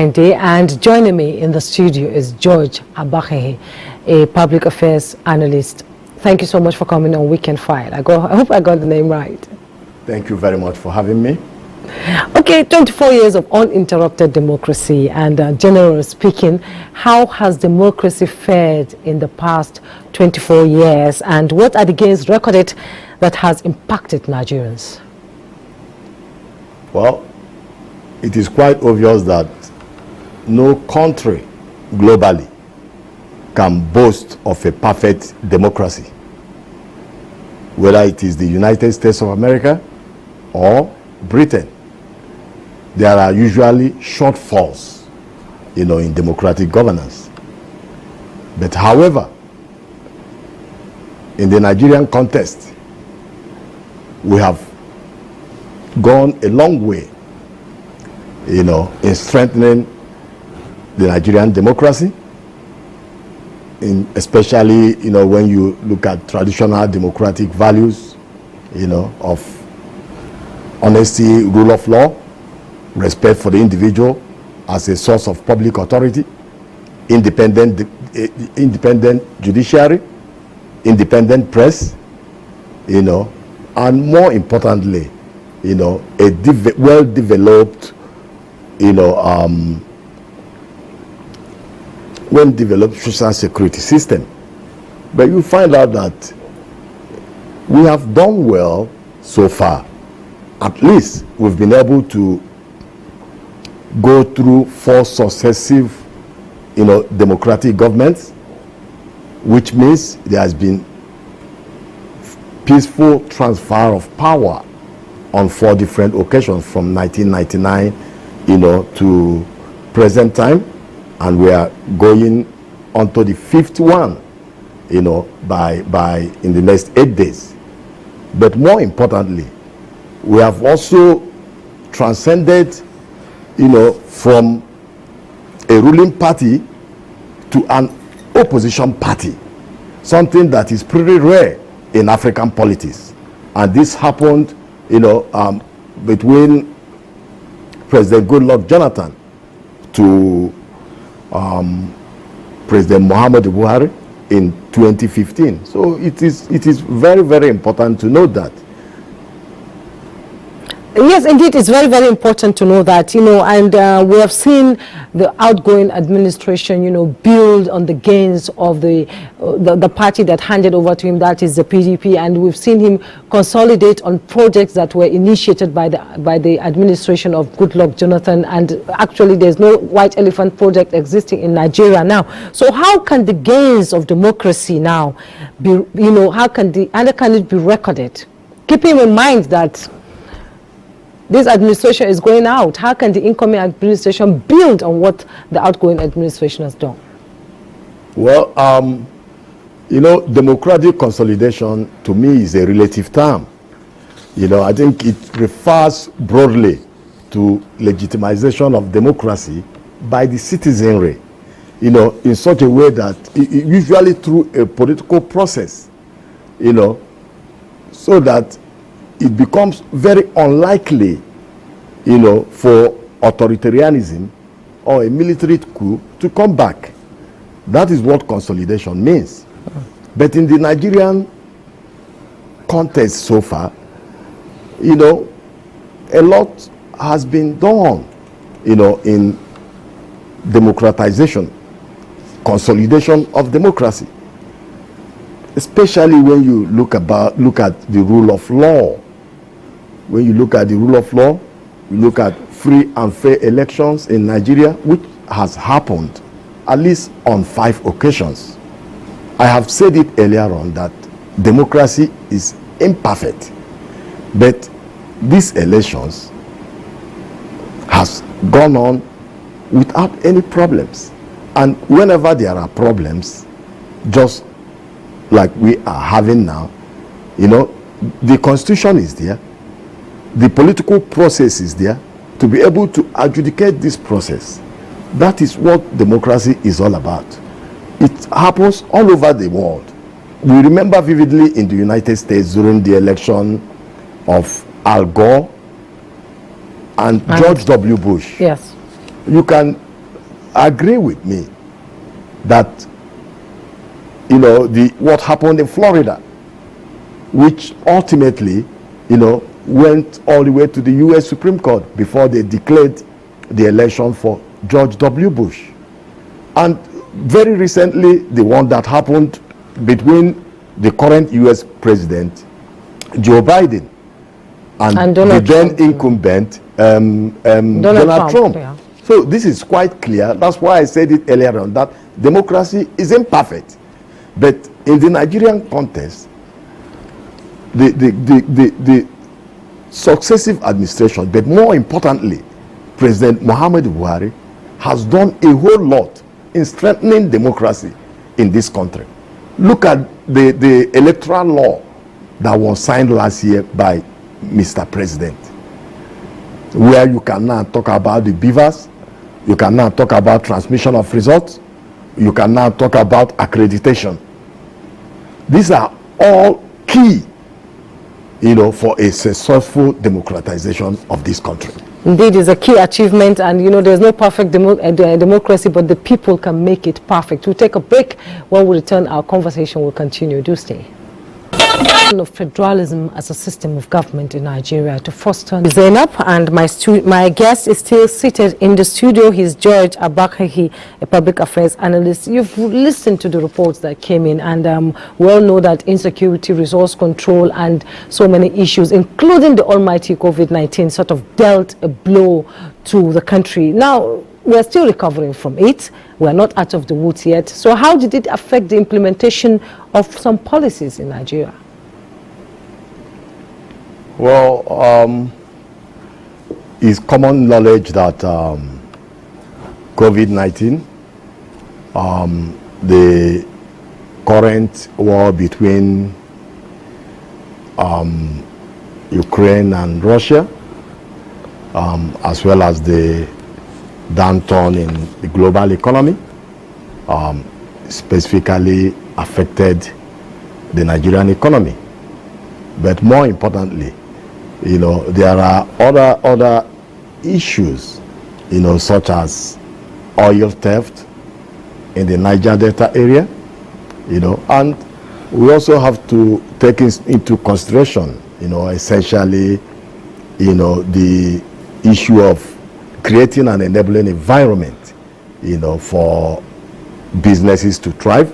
NTA, and joining me in the studio is George Abachehe, a public affairs analyst. Thank you so much for coming on Weekend File. I hope I got the name right. Thank you very much for having me. Okay, 24 years of uninterrupted democracy, and generally speaking, how has democracy fared in the past 24 years, and what are the gains recorded that has impacted Nigerians? Well, it is quite obvious that no country globally can boast of a perfect democracy, whether it is the United States of America or Britain. There are usually shortfalls, in democratic governance. But however, in the Nigerian context, we have gone a long way, in strengthening the Nigerian democracy, especially, when you look at traditional democratic values, of honesty, rule of law, respect for the individual as a source of public authority, independent judiciary, independent press, and more importantly, a well-developed, well-developed social security system. But you find out that we have done well so far. At least we've been able to go through 4 successive, democratic governments, which means there has been peaceful transfer of power on 4 different occasions from 1999, to present time, and we are going on to the 5th one, by in the next 8 days. But more importantly, we have also transcended, from a ruling party to an opposition party, something that is pretty rare in African politics. And this happened, between President Goodluck Jonathan to President Muhammadu Buhari in 2015. So it is very, very important to note that. Yes, indeed, it's very, very important to know that, and we have seen the outgoing administration, build on the gains of the party that handed over to him, that is the PDP, and we've seen him consolidate on projects that were initiated by the administration of Goodluck Jonathan, and actually there's no white elephant project existing in Nigeria now. So how can the gains of democracy now be, how can it be recorded? Keeping in mind that this administration is going out, how can the incoming administration build on what the outgoing administration has done? Well, democratic consolidation to me is a relative term. I think it refers broadly to legitimization of democracy by the citizenry, in such a way that usually through a political process, so that it becomes very unlikely, for authoritarianism or a military coup to come back. That is what consolidation means. But in the Nigerian context so far, a lot has been done, in democratization, consolidation of democracy, especially when you look at the rule of law. When you look at the rule of law, you look at free and fair elections in Nigeria, which has happened at least on 5 occasions. I have said it earlier on that democracy is imperfect, but these elections has gone on without any problems. And whenever there are problems, just like we are having now, the constitution is there, the political process is there to be able to adjudicate this process. That is what democracy is all about. It happens all over the world. We remember vividly in the United States during the election of Al Gore and George W. Bush. Yes. You can agree with me that, what happened in Florida, which ultimately, went all the way to the U.S. Supreme Court before they declared the election for George W. Bush. And very recently, the one that happened between the current U.S. President, Joe Biden, and the then incumbent, Donald Trump. Yeah. So this is quite clear. That's why I said it earlier on, that democracy is imperfect. But in the Nigerian context, the successive administration, but more importantly, President Muhammadu Buhari, has done a whole lot in strengthening democracy in this country. Look at the electoral law that was signed last year by Mr. President, where you can now talk about the beavers, you can now talk about transmission of results, you can now talk about accreditation. These are all key, for a successful democratization of this country. Indeed, it's a key achievement, and there's no perfect democracy, but the people can make it perfect. We'll take a break. When we return, our conversation will continue. Do stay. Of federalism as a system of government in Nigeria to foster Zainab, and my guest is still seated in the studio. He's George Abakahi, a public affairs analyst. You've listened to the reports that came in, and we all know that insecurity, resource control, and so many issues, including the almighty COVID-19, sort of dealt a blow to the country. Now, we're still recovering from it. We're not out of the woods yet. So how did it affect the implementation of some policies in Nigeria? Well, it's common knowledge that COVID-19, the current war between Ukraine and Russia, as well as the downturn in the global economy, specifically affected the Nigerian economy. But more importantly, there are other issues, such as oil theft in the Niger Delta area, and we also have to take into consideration, essentially, the issue of creating an enabling environment, for businesses to thrive,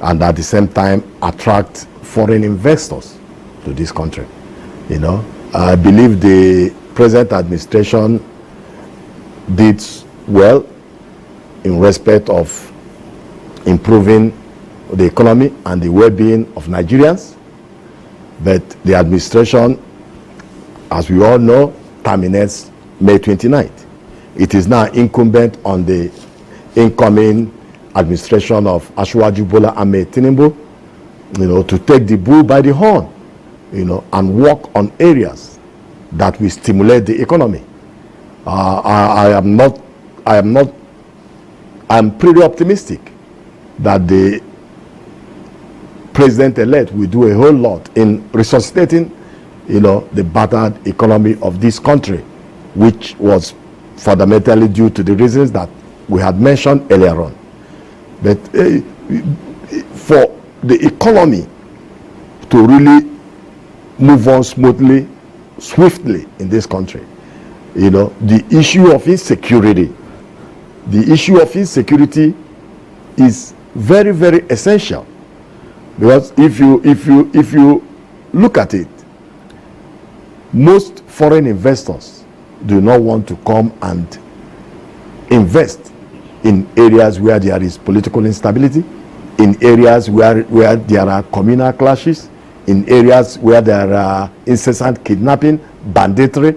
and at the same time attract foreign investors to this country. I believe the present administration did well in respect of improving the economy and the well-being of Nigerians, but the administration, as we all know, terminates May 29th. It is now incumbent on the incoming administration of Asiwaju Bola Ahmed Tinubu, to take the bull by the horn, and work on areas that will stimulate the economy. I'm pretty optimistic that the president-elect will do a whole lot in resuscitating, the battered economy of this country, which was fundamentally due to the reasons that we had mentioned earlier on. But for the economy to really move on smoothly, swiftly in this country, the issue of insecurity is very, very essential, because if you look at it, most foreign investors do not want to come and invest in areas where there is political instability, in areas where there are communal clashes, in areas where there are incessant kidnapping, banditry,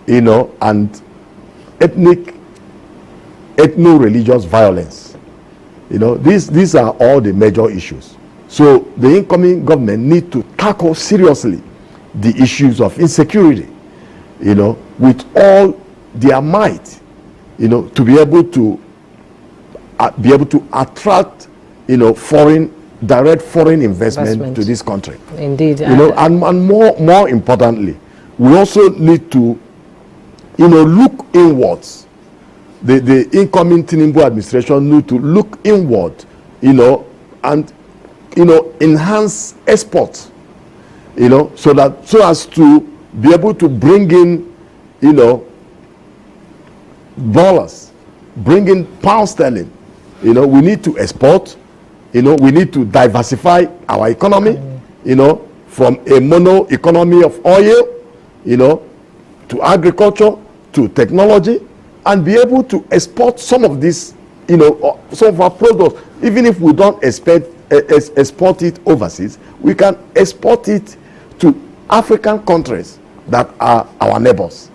and ethno-religious violence. These are all the major issues. So the incoming government need to tackle seriously the issues of insecurity, with all their might, to be able to attract, direct foreign investment to this country. Indeed. And more importantly, we also need to, look inwards, the incoming Tinubu administration need to look inward, and enhance exports, so as to be able to bring in, dollars, bring in pound sterling. We need to export. We need to diversify our economy. From a mono economy of oil, to agriculture, to technology, and be able to export some of this, some of our products. Even if we don't export it overseas, we can export it to African countries that are our neighbors.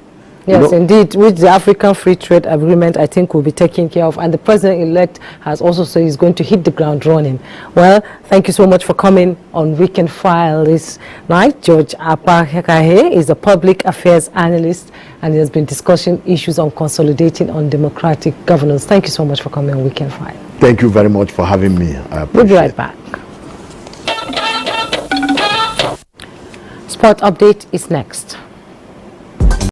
Yes, indeed, with the African Free Trade Agreement, I think will be taken care of. And the president-elect has also said he's going to hit the ground running. Well, thank you so much for coming on Weekend File this night. George Apahekahe is a public affairs analyst, and he has been discussing issues on consolidating on democratic governance. Thank you so much for coming on Weekend File. Thank you very much for having me. We'll be right back. Sport Update is next.